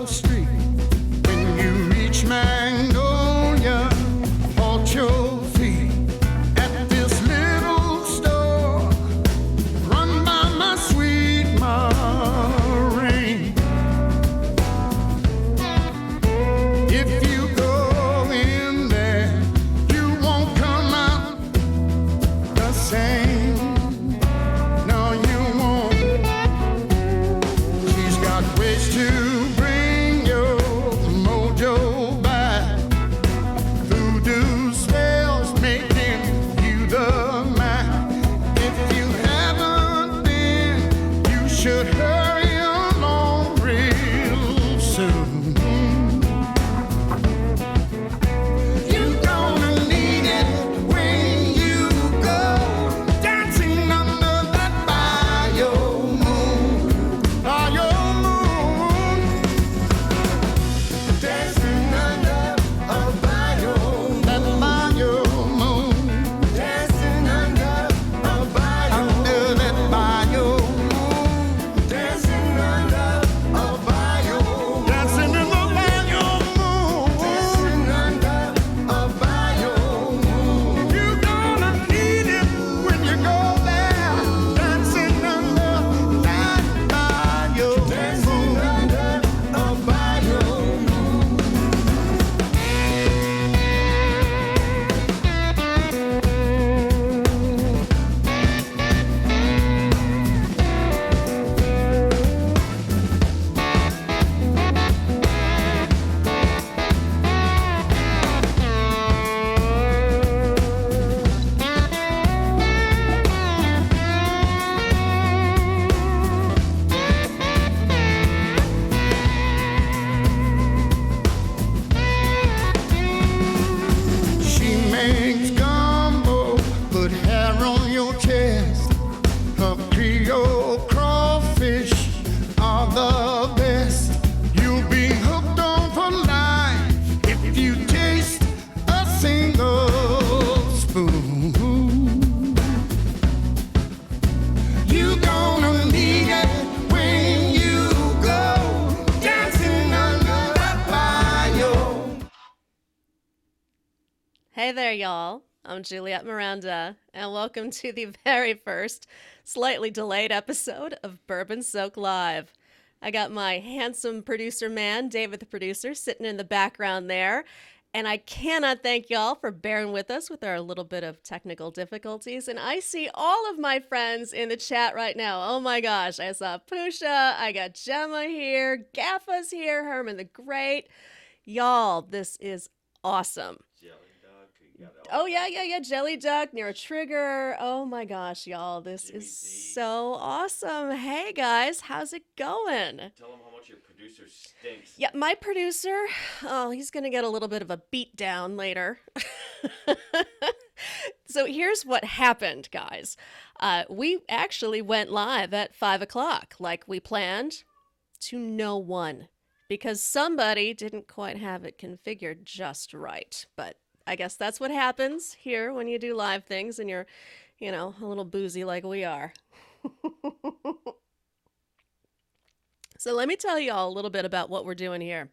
street. When you reach Magnolia, halt your feet at this little store run by my sweet Maureen. If you go in there, you won't come out the same. No, you won't. She's got ways to bring your mojo back. Voodoo spells making you the man. If you haven't been, you should hurry along real soon. You're gonna need it when you go dancing under that bio moon. Bio moon. Dancing under a bio moon. That bio moon. Dancing under a bio moon. Under that bio moon. Dancing under a bio moon. Dancing in the bio moon. Dancing under a bio moon. You're gonna need it when you go there. Dancing under that bio moon. Dancing under a bio moon. She makes gumbo, put hair on your chest. Her Creole crawfish are the best. You'll be hooked on for life if you taste a single spoon. You're gonna need it when you go dancing under that bio. Hey there, y'all. I'm Juliette Miranda, and welcome to the very first, slightly delayed episode of Bourbon Soaked Live. I got my handsome producer man, David the producer, sitting in the background there, and I cannot thank y'all for bearing with us with our little bit of technical difficulties. And I see all of my friends in the chat right now. Oh my gosh, I saw Pusha, I got Gemma here, Gaffa's here, Herman the Great. Y'all, this is awesome. Oh, yeah. Jelly Duck, Near Trigger. Oh, my gosh, y'all. This is so awesome. Hey, guys. How's it going? Tell them how much your producer stinks. Yeah, my producer, he's going to get a little bit of a beat down later. So here's what happened, guys. We actually went live at 5 o'clock like we planned to no one because somebody didn't quite have it configured just right. But I guess that's what happens here when you do live things and you're, a little boozy like we are. So let me tell you all a little bit about what we're doing here.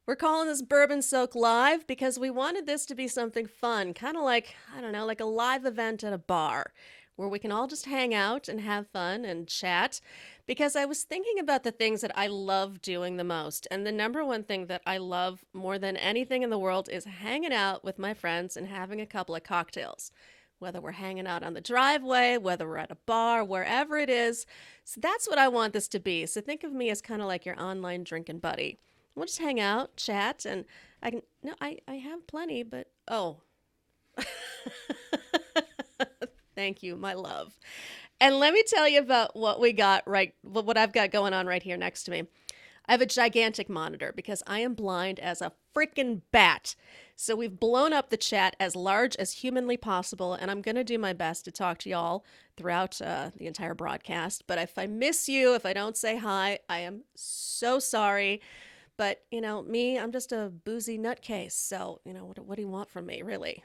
We're calling this Bourbon Soaked Live because we wanted this to be something fun, kind of like, like a live event at a bar where we can all just hang out and have fun and chat. Because I was thinking about the things that I love doing the most. And the number one thing that I love more than anything in the world is hanging out with my friends and having a couple of cocktails. Whether we're hanging out on the driveway, whether we're at a bar, wherever it is. So that's what I want this to be. So think of me as kind of like your online drinking buddy. We'll just hang out, chat, and I have plenty, but thank you, my love. And let me tell you about what I've got going on right here next to me. I have a gigantic monitor because I am blind as a freaking bat. So we've blown up the chat as large as humanly possible, and I'm going to do my best to talk to y'all throughout the entire broadcast. But if I miss you, if I don't say hi, I am so sorry. But, me, I'm just a boozy nutcase. So, what do you want from me, really?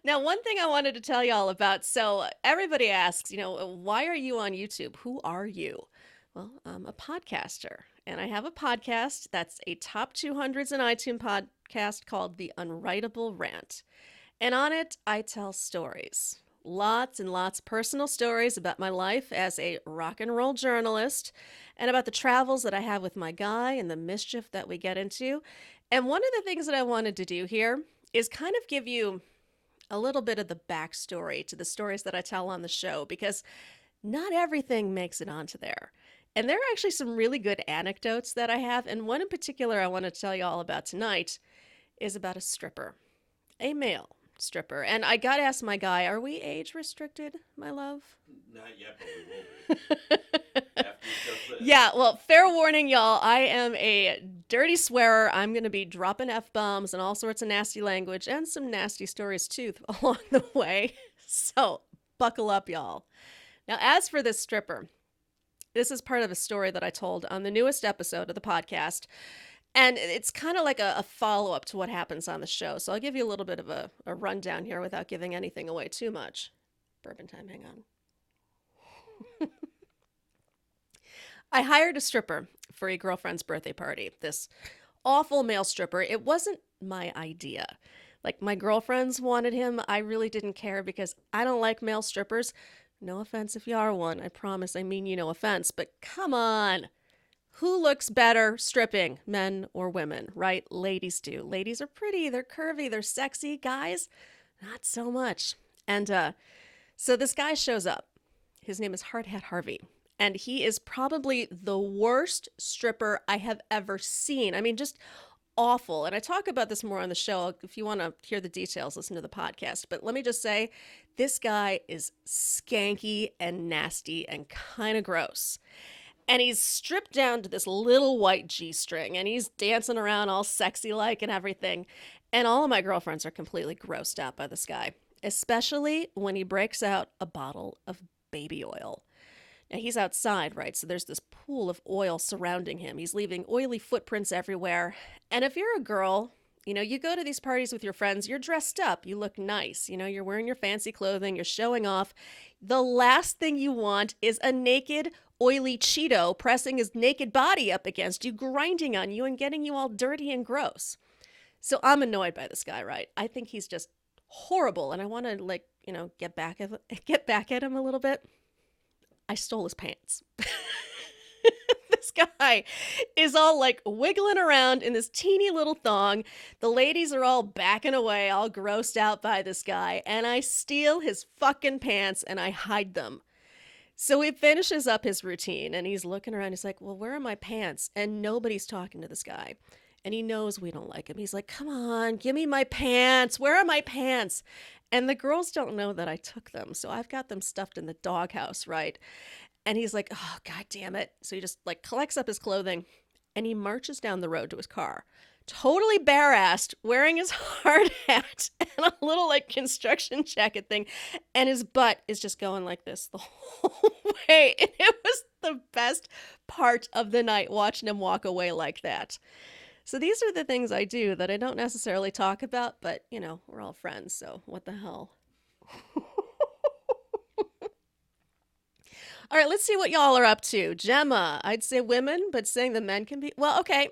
Now, one thing I wanted to tell y'all about, so everybody asks, why are you on YouTube? Who are you? Well, I'm a podcaster, and I have a podcast that's a top 200s in iTunes podcast called The Unwritable Rant. And on it, I tell stories. Lots and lots of personal stories about my life as a rock and roll journalist and about the travels that I have with my guy and the mischief that we get into. And one of the things that I wanted to do here is kind of give you a little bit of the backstory to the stories that I tell on the show, because not everything makes it onto there. And there are actually some really good anecdotes that I have, and one in particular I want to tell you all about tonight is about a stripper, a male stripper. And I got to ask my guy, are we age restricted, my love? Not yet, but we will be. After you show this. Yeah, well, fair warning, y'all. I am a dirty swearer. I'm going to be dropping F-bombs and all sorts of nasty language and some nasty stories, too, along the way. So buckle up, y'all. Now, as for this stripper, this is part of a story that I told on the newest episode of the podcast. And it's kind of like a follow-up to what happens on the show. So I'll give you a little bit of a rundown here without giving anything away too much. Bourbon time, hang on. I hired a stripper for a girlfriend's birthday party. This awful male stripper. It wasn't my idea. Like, my girlfriends wanted him. I really didn't care because I don't like male strippers. No offense if you are one. I promise I mean you no offense. But come on. Who looks better stripping, men or women, right? Ladies do. Ladies are pretty, they're curvy, they're sexy. Guys, not so much. And so this guy shows up. His name is Hard Hat Harvey. And he is probably the worst stripper I have ever seen. I mean, just awful. And I talk about this more on the show. If you want to hear the details, listen to the podcast. But let me just say, this guy is skanky and nasty and kind of gross. And he's stripped down to this little white G-string, and he's dancing around all sexy-like and everything. And all of my girlfriends are completely grossed out by this guy, especially when he breaks out a bottle of baby oil. Now, he's outside, right? So there's this pool of oil surrounding him. He's leaving oily footprints everywhere. And if you're a girl, you know, you go to these parties with your friends, you're dressed up, you look nice, you know, you're wearing your fancy clothing, you're showing off. The last thing you want is a naked, oily Cheeto pressing his naked body up against you, grinding on you and getting you all dirty and gross. So I'm annoyed by this guy, right? I think he's just horrible, and I want to, like, you know, get back at him a little bit. I stole his pants. This guy is all like wiggling around in this teeny little thong. The ladies are all backing away, all grossed out by this guy. And I steal his fucking pants and I hide them. So he finishes up his routine and he's looking around. He's like, well, where are my pants? And nobody's talking to this guy. And he knows we don't like him. He's like, come on, give me my pants. Where are my pants? And the girls don't know that I took them. So I've got them stuffed in the doghouse, right? And he's like, oh, God damn it. So he just like collects up his clothing and he marches down the road to his car, totally bare-assed, wearing his hard hat and a little like construction jacket thing. And his butt is just going like this the whole way. And it was the best part of the night, watching him walk away like that. So these are the things I do that I don't necessarily talk about, but, you know, we're all friends, so what the hell. All right, let's see what y'all are up to. Gemma, I'd say women, but saying the men can be... Well, okay,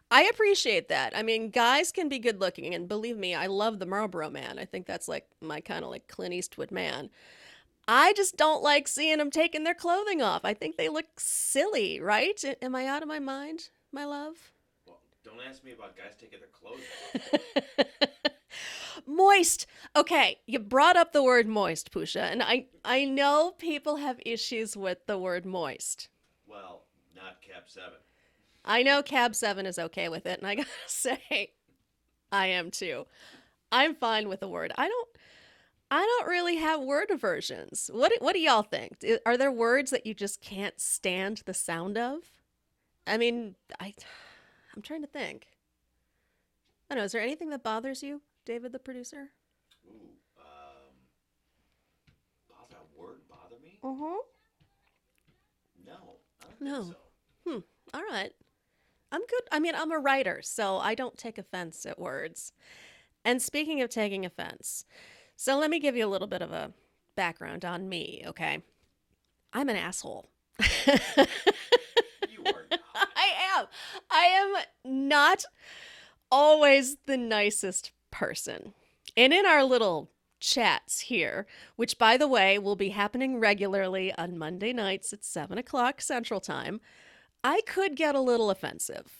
I appreciate that. I mean, guys can be good looking, and believe me, I love the Marlboro Man. I think that's like my kind of like Clint Eastwood man. I just don't like seeing them taking their clothing off. I think they look silly, right? Am I out of my mind, my love? Well, don't ask me about guys taking their clothes off. Moist. Okay, you brought up the word moist, Pusha, and I know people have issues with the word moist. Well, not Cab 7. I know Cab 7 is okay with it, and I gotta say, I am too. I'm fine with the word. I don't really have word aversions. What do y'all think? Are there words that you just can't stand the sound of? I mean, I'm trying to think. I don't know, is there anything that bothers you, David, the producer? Ooh, that word bother me? Uh-huh. No, I don't think so. All right. I'm good. I mean, I'm a writer, so I don't take offense at words. And speaking of taking offense, so let me give you a little bit of a background on me, okay? I'm an asshole. You are not. I I am not always the nicest person. And in our little chats here, which by the way will be happening regularly on Monday nights at 7 o'clock Central Time, I could get a little offensive.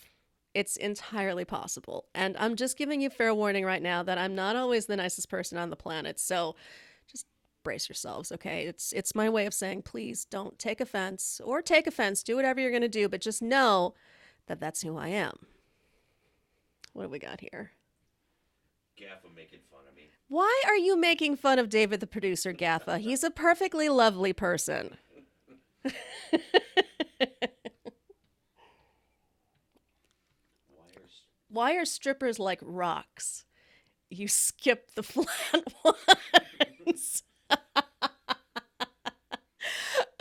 It's entirely possible. And I'm just giving you fair warning right now that I'm not always the nicest person on the planet. So just brace yourselves, okay? It's my way of saying, please don't take offense, or take offense, do whatever you're going to do, but just know that that's who I am. What do we got here? Gaffa making fun of me. Why are you making fun of David the producer, Gaffa? He's a perfectly lovely person. Why are strippers like rocks? You skip the flat ones.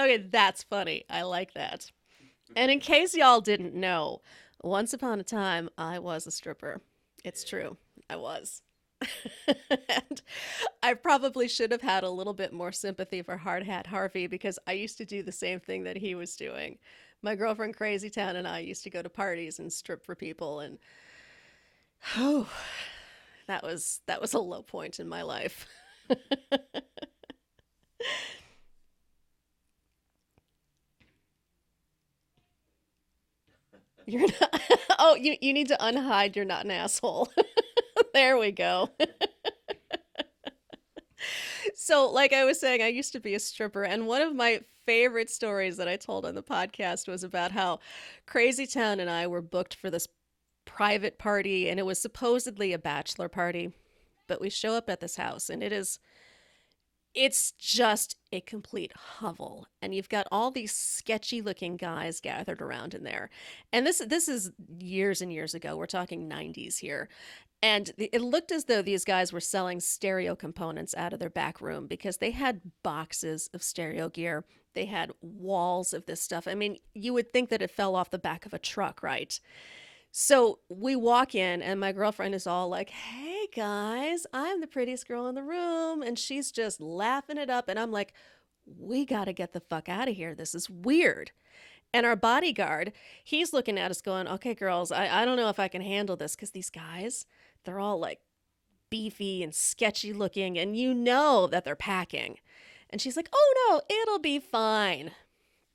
Okay, that's funny. I like that. And in case y'all didn't know, once upon a time, I was a stripper. It's true. I was. And I probably should have had a little bit more sympathy for Hard Hat Harvey, because I used to do the same thing that he was doing. My girlfriend Crazy Town and I used to go to parties and strip for people, and oh, that was a low point in my life. You're not. Oh, you need to unhide. You're not an asshole. There we go. So, like I was saying, I used to be a stripper, and one of my favorite stories that I told on the podcast was about how Crazy Town and I were booked for this private party, and it was supposedly a bachelor party, but we show up at this house, and it's just a complete hovel, and you've got all these sketchy looking guys gathered around in there. And this is years and years ago. We're talking 90s here. And it looked as though these guys were selling stereo components out of their back room, because they had boxes of stereo gear. They had walls of this stuff. I mean, you would think that it fell off the back of a truck, right? So we walk in, and my girlfriend is all like, hey guys, I'm the prettiest girl in the room. And she's just laughing it up. And I'm like, we got to get the fuck out of here. This is weird. And our bodyguard, he's looking at us going, okay, girls, I don't know if I can handle this, because these guys, they're all like beefy and sketchy looking, and you know that they're packing. And she's like, oh no, it'll be fine.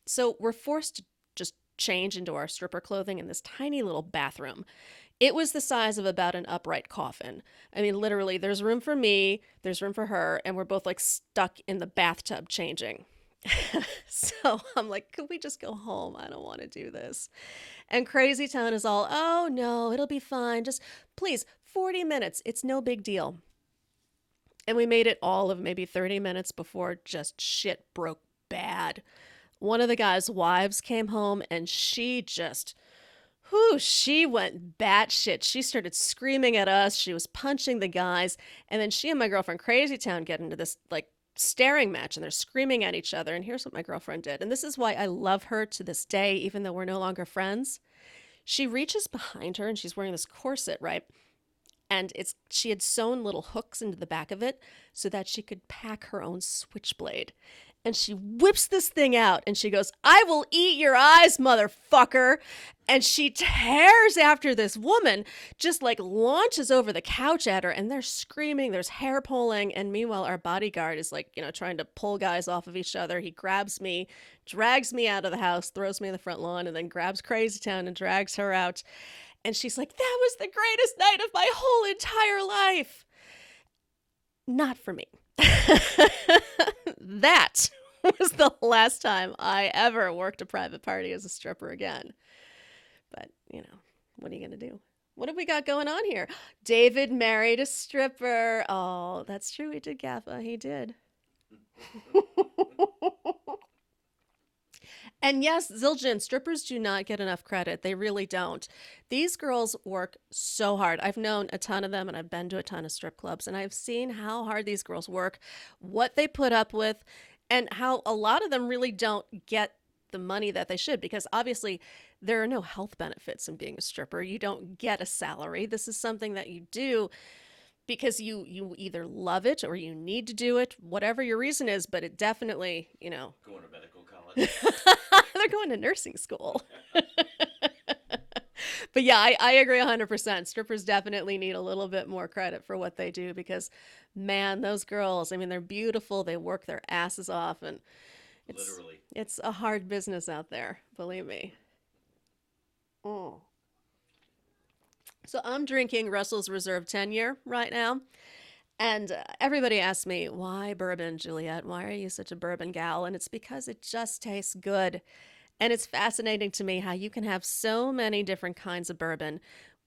So we're forced to just change into our stripper clothing in this tiny little bathroom. It was the size of about an upright coffin. I mean, literally, there's room for me, there's room for her, and we're both like stuck in the bathtub changing. So I'm like, could we just go home? I don't want to do this. And Crazy Town is all, oh no, it'll be fine. Just please, 40 minutes. It's no big deal. And we made it all of maybe 30 minutes before just shit broke bad. One of the guy's wives came home, and she just, she went batshit. She started screaming at us. She was punching the guys. And then she and my girlfriend Crazy Town get into this like staring match, and they're screaming at each other. And here's what my girlfriend did. And this is why I love her to this day, even though we're no longer friends. She reaches behind her, and she's wearing this corset, right? And she had sewn little hooks into the back of it so that she could pack her own switchblade. And she whips this thing out, and she goes, I will eat your eyes, motherfucker. And she tears after this woman, just like launches over the couch at her, and they're screaming, there's hair pulling. And meanwhile, our bodyguard is like, trying to pull guys off of each other. He grabs me, drags me out of the house, throws me in the front lawn, and then grabs Crazy Town and drags her out. And she's like, that was the greatest night of my whole entire life. Not for me. That was the last time I ever worked a private party as a stripper again. But, what are you going to do? What have we got going on here? David married a stripper. Oh, that's true. He did, Gaffa. He did. And yes, Zildjian, strippers do not get enough credit. They really don't. These girls work so hard. I've known a ton of them, and I've been to a ton of strip clubs, and I've seen how hard these girls work, what they put up with, and how a lot of them really don't get the money that they should, because obviously there are no health benefits in being a stripper. You don't get a salary. This is something that you do because you either love it or you need to do it, whatever your reason is, but it definitely, Going to medical college. they're going to nursing school. But yeah, I agree 100%. Strippers definitely need a little bit more credit for what they do because, man, those girls, I mean, they're beautiful. They work their asses off, and it's Literally. it's a hard business out there, believe me. Mm. So I'm drinking Russell's Reserve 10 year right now. And everybody asks me, why bourbon, Juliette? Why are you such a bourbon gal? And it's because it just tastes good. And it's fascinating to me how you can have so many different kinds of bourbon,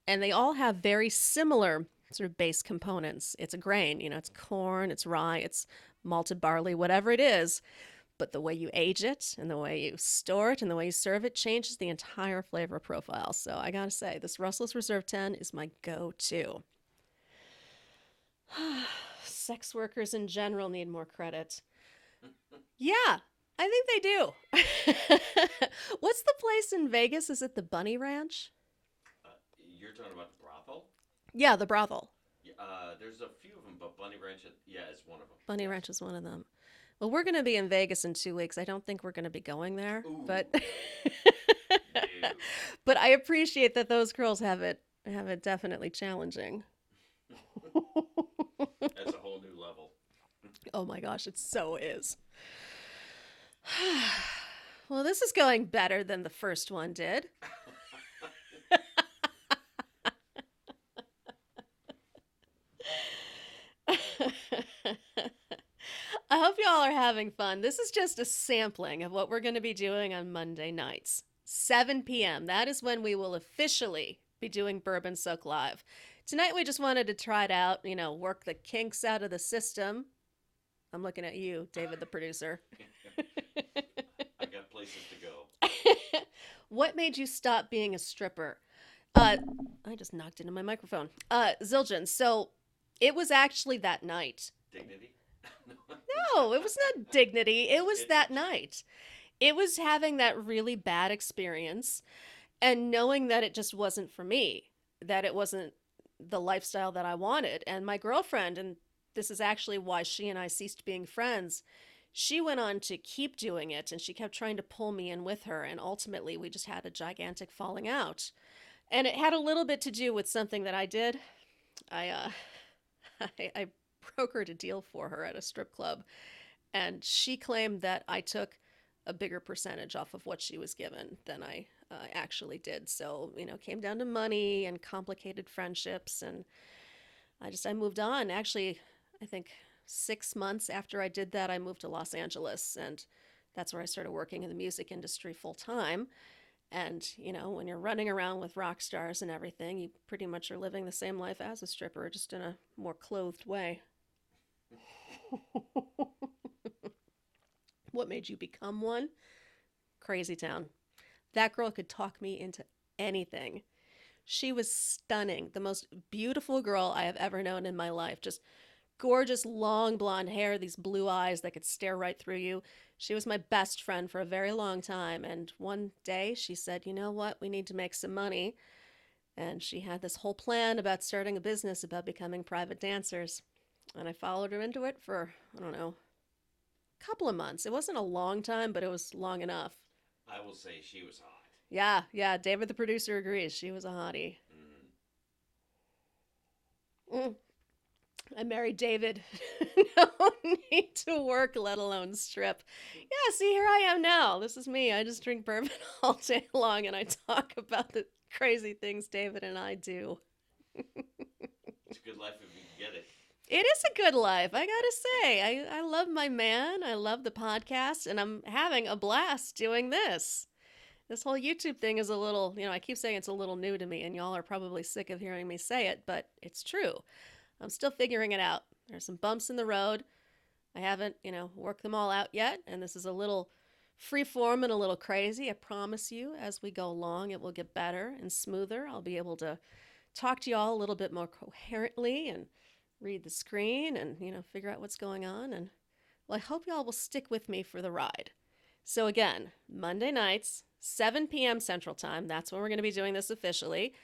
and they all have very similar sort of base components. It's a grain, it's corn, it's rye, it's malted barley, whatever it is. But the way you age it and the way you store it and the way you serve it changes the entire flavor profile. So I gotta say, this Russell's Reserve 10 is my go to. Sex workers in general need more credit. Yeah, I think they do. What's the place in Vegas? Is it the Bunny Ranch? You're talking about the brothel? Yeah, the brothel. There's a few of them, but Bunny Ranch, is one of them. Bunny Ranch is one of them. Well, we're going to be in Vegas in 2 weeks. I don't think we're going to be going there, Ooh. but No. but I appreciate that those girls have it definitely challenging. That's a whole new level. Oh my gosh, it so is. Well, this is going better than the first one did. I hope y'all are having fun. This is just a sampling of what we're going to be doing on Monday nights. 7 p.m. That is when we will officially be doing Bourbon Soaked Live. Tonight we just wanted to try it out, work the kinks out of the system. I'm looking at you, David, the producer. I got places to go. What made you stop being a stripper? I just knocked into my microphone. Zildjian, so it was actually that night. Dignity? No, it was not dignity. It was that night. It was having that really bad experience and knowing that it just wasn't for me, that it wasn't the lifestyle that I wanted. And my girlfriend, and this is actually why she and I ceased being friends, she went on to keep doing it, and she kept trying to pull me in with her, and ultimately we just had a gigantic falling out. And it had a little bit to do with something that I did. I brokered a deal for her at a strip club, and she claimed that I took a bigger percentage off of what she was given than I actually did. So, it came down to money and complicated friendships, and I moved on. Actually, I think 6 months after I did that, I moved to Los Angeles, and that's where I started working in the music industry full time. And, when you're running around with rock stars and everything, you pretty much are living the same life as a stripper, just in a more clothed way. What made you become one? Crazy town. That girl could talk me into anything. She was stunning. The most beautiful girl I have ever known in my life. Just gorgeous, long blonde hair, these blue eyes that could stare right through you. She was my best friend for a very long time. And one day she said, you know what? We need to make some money. And she had this whole plan about starting a business about becoming private dancers. And I followed her into it for, I don't know, a couple of months. It wasn't a long time, but it was long enough. I will say she was hot. Yeah. David, the producer, agrees. She was a hottie. I married David. No need to work, let alone strip. Yeah, see, here I am now. This is me. I just drink bourbon all day long, and I talk about the crazy things David and I do. It's a good life if you can get it. It is a good life, I gotta say. I love my man. I love the podcast, and I'm having a blast doing this. This whole YouTube thing is a little, I keep saying it's a little new to me, and y'all are probably sick of hearing me say it, but it's true. I'm still figuring it out. There's some bumps in the road. I haven't, worked them all out yet, and this is a little freeform and a little crazy. I promise you, as we go along, it will get better and smoother. I'll be able to talk to y'all a little bit more coherently and read the screen and, figure out what's going on. And, well, I hope y'all will stick with me for the ride. So again, Monday nights, 7 p.m. Central Time. That's when we're going to be doing this officially.